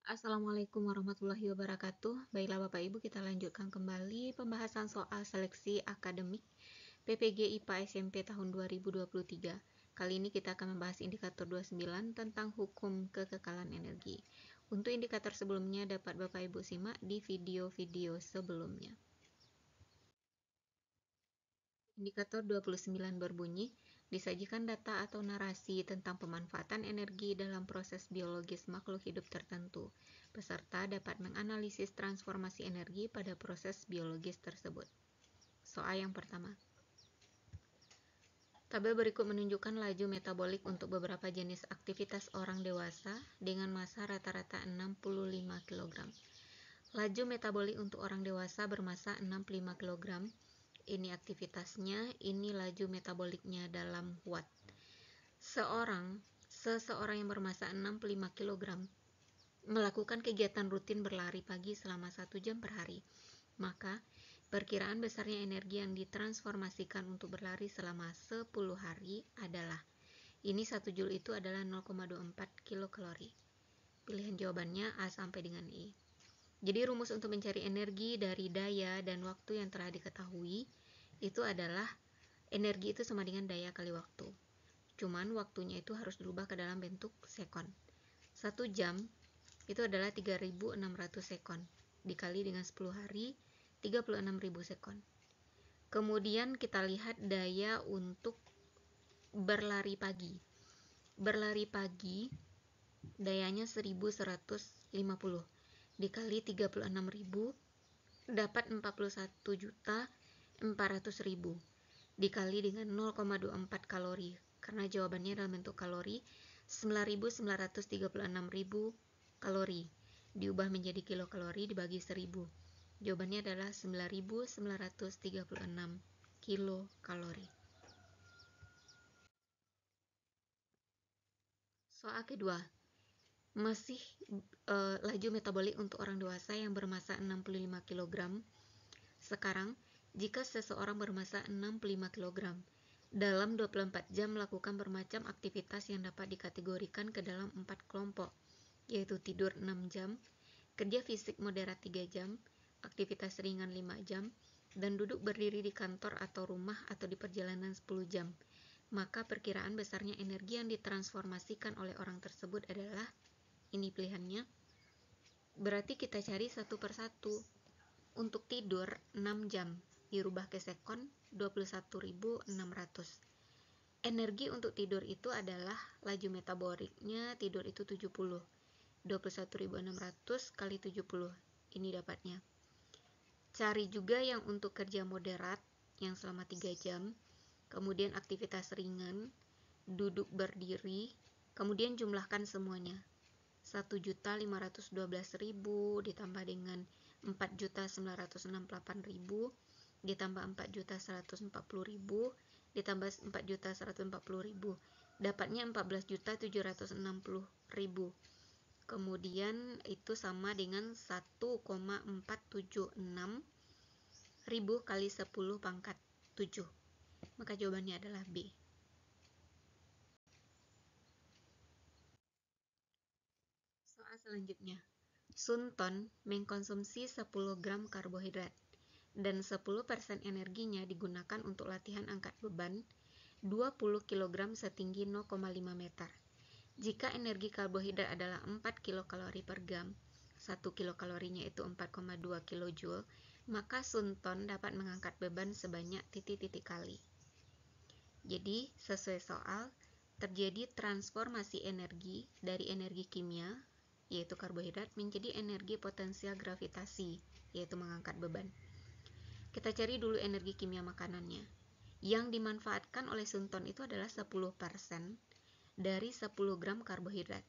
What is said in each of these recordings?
Assalamualaikum warahmatullahi wabarakatuh. Baiklah Bapak Ibu, kita lanjutkan kembali pembahasan soal seleksi akademik PPG IPA SMP tahun 2023. Kali ini kita akan membahas indikator 29 tentang hukum kekekalan energi. Untuk indikator sebelumnya dapat Bapak Ibu simak di video-video sebelumnya. Indikator 29 berbunyi, disajikan data atau narasi tentang pemanfaatan energi dalam proses biologis makhluk hidup tertentu. Peserta dapat menganalisis transformasi energi pada proses biologis tersebut. Soal yang pertama. Tabel berikut menunjukkan laju metabolik untuk beberapa jenis aktivitas orang dewasa dengan massa rata-rata 65 kg. Laju metabolik untuk orang dewasa bermassa 65 kg. Ini aktivitasnya, ini laju metaboliknya dalam watt. Seseorang yang bermassa 65 kg melakukan kegiatan rutin berlari pagi selama 1 jam per hari. Maka, perkiraan besarnya energi yang ditransformasikan untuk berlari selama 10 hari adalah, ini 1 Joule itu adalah 0,24 kilokalori. Pilihan jawabannya A sampai dengan E. Jadi rumus untuk mencari energi dari daya dan waktu yang telah diketahui itu adalah energi itu sama dengan daya kali waktu. Cuman waktunya itu harus dirubah ke dalam bentuk sekon. 1 jam itu adalah 3.600 sekon dikali dengan 10 hari 36.000 sekon. Kemudian kita lihat daya untuk berlari pagi. Berlari pagi dayanya 1150 dikali 36.000 dapat 41.400.000 dikali dengan 0,24 kalori, karena jawabannya dalam bentuk kalori. 9.936.000 kalori diubah menjadi kilokalori dibagi 1000. Jawabannya adalah 9.936 kilokalori. Soal kedua. Masih laju metabolik untuk orang dewasa yang bermassa 65 kg. Sekarang, jika seseorang bermassa 65 kg dalam 24 jam melakukan bermacam aktivitas yang dapat dikategorikan ke dalam 4 kelompok, yaitu tidur 6 jam, kerja fisik moderat 3 jam, aktivitas ringan 5 jam, dan duduk berdiri di kantor atau rumah atau di perjalanan 10 jam, maka perkiraan besarnya energi yang ditransformasikan oleh orang tersebut adalah, ini pilihannya. Berarti kita cari satu persatu. Untuk tidur 6 jam dirubah ke sekon 21.600. Energi untuk tidur itu adalah laju metaboliknya tidur itu 70. 21.600 kali 70. Ini dapatnya. Cari juga yang untuk kerja moderat yang selama 3 jam. Kemudian aktivitas ringan, duduk berdiri, kemudian jumlahkan semuanya. 1.512.000 ditambah dengan 4.968.000 ditambah 4.140.000 ditambah 4.140.000 dapatnya 14.760.000. Kemudian itu sama dengan 1,476 kali 10 pangkat 7. Maka jawabannya adalah B. Selanjutnya, Sunton mengkonsumsi 10 gram karbohidrat dan 10% energinya digunakan untuk latihan angkat beban 20 kg setinggi 0,5 meter. Jika energi karbohidrat adalah 4 kilokalori per gram, 1 kilokalorinya itu 4,2 kilojoule, maka Sunton dapat mengangkat beban sebanyak titik-titik kali. Jadi, sesuai soal, terjadi transformasi energi dari energi kimia, yaitu karbohidrat, menjadi energi potensial gravitasi, yaitu mengangkat beban. Kita cari dulu energi kimia makanannya. Yang dimanfaatkan oleh Sunton itu adalah 10% dari 10 gram karbohidrat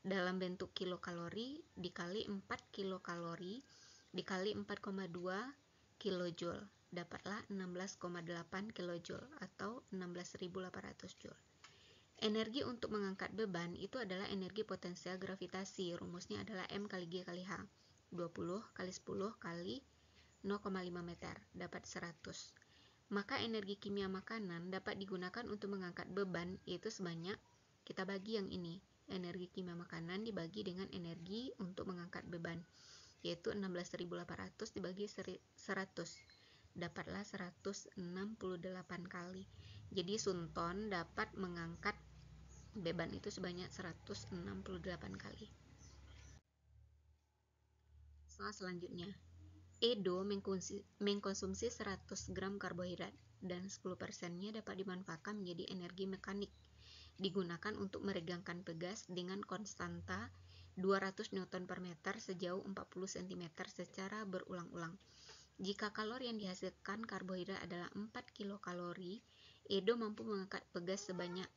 dalam bentuk kilokalori dikali 4 kilokalori dikali 4,2 kilojoule. Dapatlah 16,8 kilojoule atau 16.800 joule. Energi untuk mengangkat beban itu adalah energi potensial gravitasi. Rumusnya adalah M kali G kali H. 20 kali 10 kali 0,5 meter. Dapat 100. Maka energi kimia makanan dapat digunakan untuk mengangkat beban, yaitu sebanyak, kita bagi yang ini. energi kimia makanan dibagi dengan energi untuk mengangkat beban, yaitu 16.800 dibagi 100, dapatlah 168 kali. Jadi Sunton dapat mengangkat beban itu sebanyak 168 kali. Soal selanjutnya, Edo mengkonsumsi 100 gram karbohidrat dan 10%-nya dapat dimanfaatkan menjadi energi mekanik, digunakan untuk meregangkan pegas dengan konstanta 200 Newton per meter sejauh 40 cm secara berulang-ulang. Jika kalori yang dihasilkan karbohidrat adalah 4 kilokalori, Edo mampu mengangkat pegas sebanyak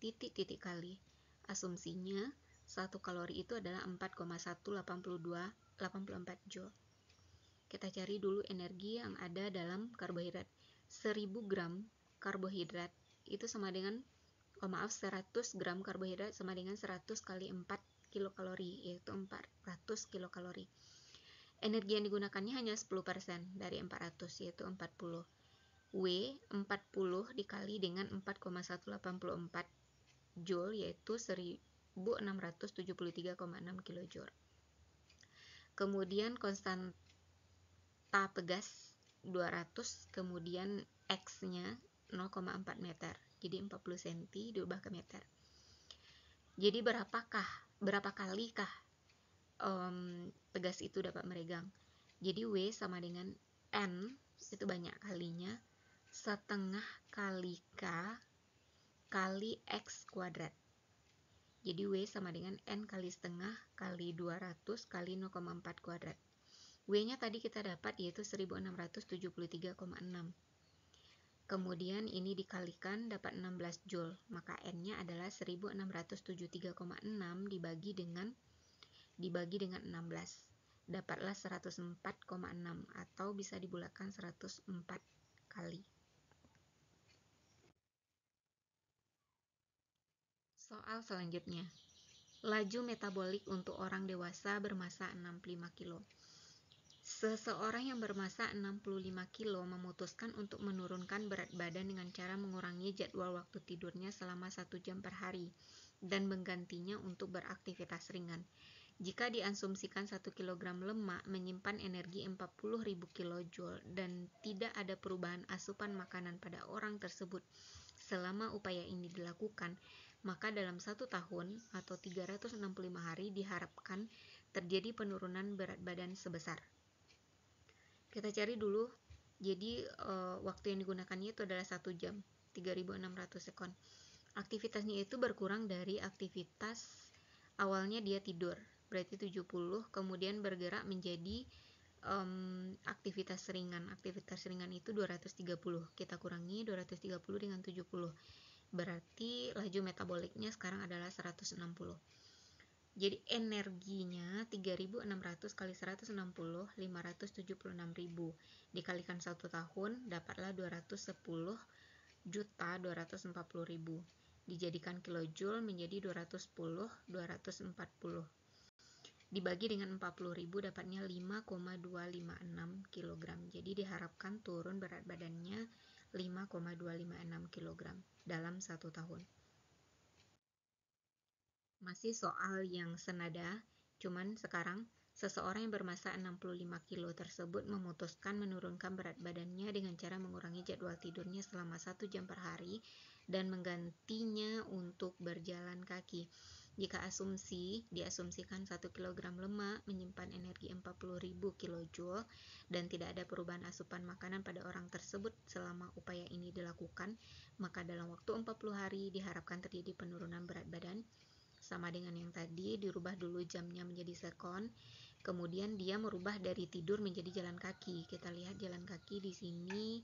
titik-titik kali. Asumsinya, 1 kalori itu adalah 4,184 joule. Kita cari dulu energi yang ada dalam karbohidrat. 1000 gram karbohidrat itu sama dengan 100 gram karbohidrat sama dengan 100 kali 4 kilokalori, yaitu 400 kilokalori. Energi yang digunakannya hanya 10% dari 400, yaitu 40. W 40 dikali dengan 4,184 joule, yaitu 1673,6 kilojoule. Kemudian konstanta pegas 200, kemudian X-nya 0,4 meter. Jadi 40 cm diubah ke meter. Jadi berapa kalikah pegas itu dapat meregang? Jadi W sama dengan N, itu banyak kalinya, setengah kali K kali X kuadrat. Jadi W sama dengan N kali setengah kali 200 kali 0,4 kuadrat. W-nya tadi kita dapat yaitu 1673,6. Kemudian ini dikalikan dapat 16 joule, maka N-nya adalah 1673,6 dibagi dengan 16. Dapatlah 104,6 atau bisa dibulatkan 104 kali. Soal selanjutnya. Laju metabolik untuk orang dewasa bermasa 65 kilo. Seseorang yang bermasa 65 kilo memutuskan untuk menurunkan berat badan dengan cara mengurangi jadwal waktu tidurnya selama 1 jam per hari dan menggantinya untuk beraktivitas ringan. Jika diasumsikan 1 kg lemak menyimpan energi 40.000 kilojoule dan tidak ada perubahan asupan makanan pada orang tersebut selama upaya ini dilakukan, maka dalam 1 tahun atau 365 hari diharapkan terjadi penurunan berat badan sebesar. Kita cari dulu, jadi waktu yang digunakannya itu adalah 1 jam, 3.600 sekon. Aktivitasnya itu berkurang dari aktivitas awalnya dia tidur, berarti 70, kemudian bergerak menjadi aktivitas ringan. Aktivitas ringan itu 230, kita kurangi 230 dengan 70, berarti laju metaboliknya sekarang adalah 160. Jadi energinya 3.600 kali 160, 576.000. Dikalikan 1 tahun, dapatlah 210.240.000. Dijadikan kilojoule menjadi 240. Dibagi dengan 40.000 dapatnya 5,256 kg. Jadi diharapkan turun berat badannya 5,256 kg dalam 1 tahun. Masih soal yang senada, cuman sekarang seseorang yang bermasa 65 kilo tersebut memutuskan menurunkan berat badannya dengan cara mengurangi jadwal tidurnya selama 1 jam per hari dan menggantinya untuk berjalan kaki. Jika diasumsikan 1 kg lemak menyimpan energi 40.000 kilojoule dan tidak ada perubahan asupan makanan pada orang tersebut selama upaya ini dilakukan, maka dalam waktu 40 hari diharapkan terjadi penurunan berat badan. Sama dengan yang tadi, dirubah dulu jamnya menjadi sekon, kemudian dia merubah dari tidur menjadi jalan kaki. Kita lihat jalan kaki di sini,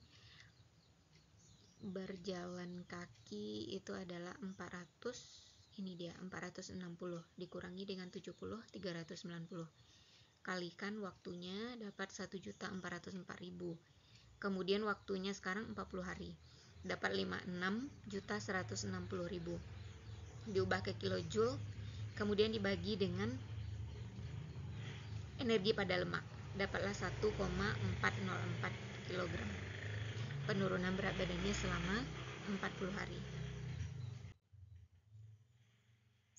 berjalan kaki itu adalah 400, ini dia 460 dikurangi dengan 70, 390. Kalikan waktunya dapat 1.404.000. Kemudian waktunya sekarang 40 hari, dapat 56.160.000. Diubah ke kilojoule, kemudian dibagi dengan energi pada lemak, dapatlah 1,404 kg. Penurunan berat badannya selama 40 hari.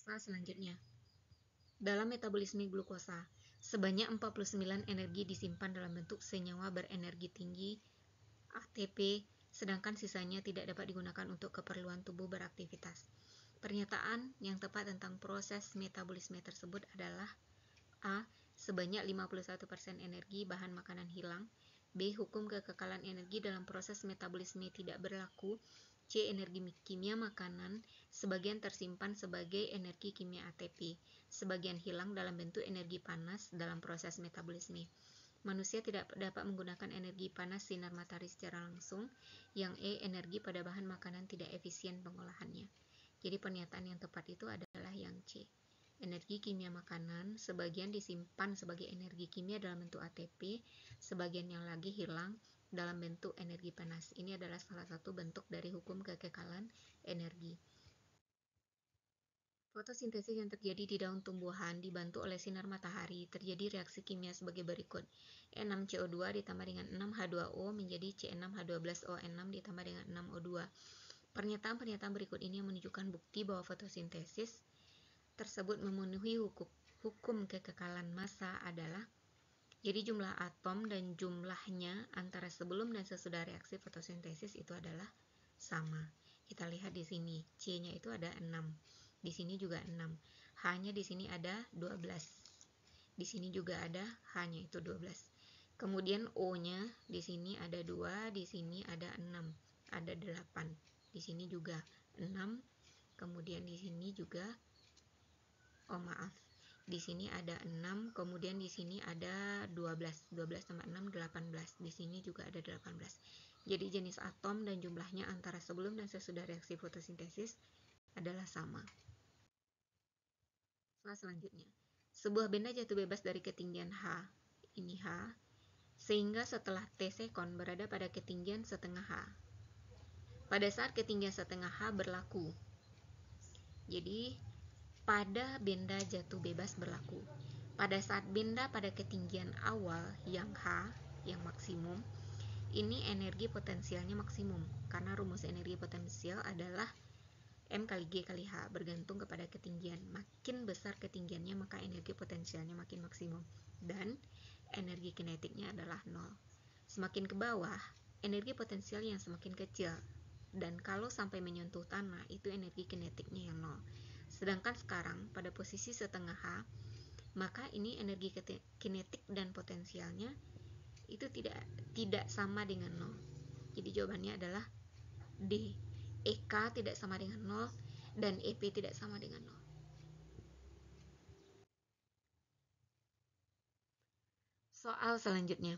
Selanjutnya, dalam metabolisme glukosa, sebanyak 49 energi disimpan dalam bentuk senyawa berenergi tinggi ATP, sedangkan sisanya tidak dapat digunakan untuk keperluan tubuh beraktivitas. Pernyataan yang tepat tentang proses metabolisme tersebut adalah A. Sebanyak 51% energi bahan makanan hilang. B. Hukum kekekalan energi dalam proses metabolisme tidak berlaku. C. Energi kimia makanan sebagian tersimpan sebagai energi kimia ATP, sebagian hilang dalam bentuk energi panas dalam proses metabolisme. Manusia tidak dapat menggunakan energi panas sinar matahari secara langsung. Yang E. Energi pada bahan makanan tidak efisien pengolahannya. Jadi pernyataan yang tepat itu adalah yang C. Energi kimia makanan sebagian disimpan sebagai energi kimia dalam bentuk ATP, sebagian yang lagi hilang dalam bentuk energi panas. Ini adalah salah satu bentuk dari hukum kekekalan energi. Fotosintesis yang terjadi di daun tumbuhan dibantu oleh sinar matahari terjadi reaksi kimia sebagai berikut. E6CO2 ditambah dengan 6H2O menjadi C6H12O6 ditambah dengan 6O2. Pernyataan-pernyataan berikut ini menunjukkan bukti bahwa fotosintesis tersebut memenuhi hukum kekekalan massa adalah, jadi jumlah atom dan jumlahnya antara sebelum dan sesudah reaksi fotosintesis itu adalah sama. Kita lihat di sini, C-nya itu ada 6. Di sini juga 6. H-nya di sini ada 12. Di sini juga ada H-nya itu 12. Kemudian O-nya di sini ada 2, di sini ada 6, ada 8. Di sini juga 6. Kemudian di sini juga di sini ada 6, kemudian di sini ada 12. 12 tambah 6 18. Di sini juga ada 18. Jadi jenis atom dan jumlahnya antara sebelum dan sesudah reaksi fotosintesis adalah sama. Selanjutnya, sebuah benda jatuh bebas dari ketinggian H, ini H, sehingga setelah T sekon berada pada ketinggian setengah H. Pada saat ketinggian setengah H berlaku. Jadi pada benda jatuh bebas berlaku. Pada saat benda pada ketinggian awal yang H, yang maksimum, ini energi potensialnya maksimum, karena rumus energi potensial adalah M kali G kali H, bergantung kepada ketinggian. Makin besar ketinggiannya, maka energi potensialnya makin maksimum. Dan energi kinetiknya adalah 0. Semakin ke bawah, energi potensial yang semakin kecil. Dan kalau sampai menyentuh tanah, itu energi kinetiknya yang 0. Sedangkan sekarang pada posisi setengah H, maka ini energi kinetik dan potensialnya itu tidak sama dengan 0. Jadi jawabannya adalah D. EK tidak sama dengan 0 dan EP tidak sama dengan 0. Soal selanjutnya.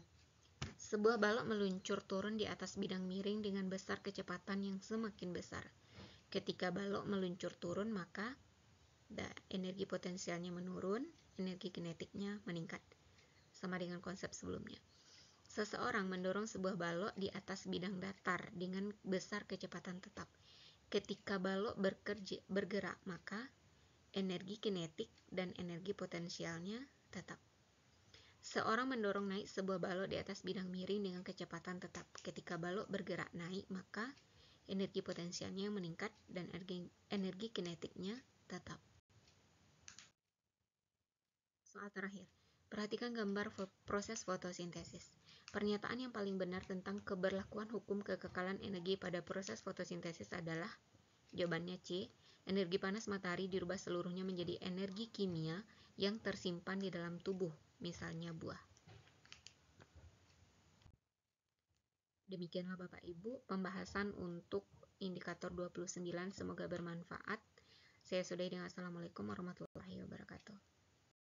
Sebuah balok meluncur turun di atas bidang miring dengan besar kecepatan yang semakin besar. Ketika balok meluncur turun, maka energi potensialnya menurun, energi kinetiknya meningkat. Sama dengan konsep sebelumnya. Seseorang mendorong sebuah balok di atas bidang datar dengan besar kecepatan tetap. Ketika balok bergerak, maka energi kinetik dan energi potensialnya tetap. Seorang mendorong naik sebuah balok di atas bidang miring dengan kecepatan tetap. Ketika balok bergerak naik, maka energi potensialnya meningkat dan energi kinetiknya tetap. Soal terakhir, perhatikan gambar proses fotosintesis. Pernyataan yang paling benar tentang keberlakuan hukum kekekalan energi pada proses fotosintesis adalah, jawabannya C, energi panas matahari dirubah seluruhnya menjadi energi kimia yang tersimpan di dalam tubuh, misalnya buah. Demikianlah Bapak Ibu pembahasan untuk indikator 29, semoga bermanfaat. Saya sudahi dengan Assalamualaikum warahmatullahi wabarakatuh.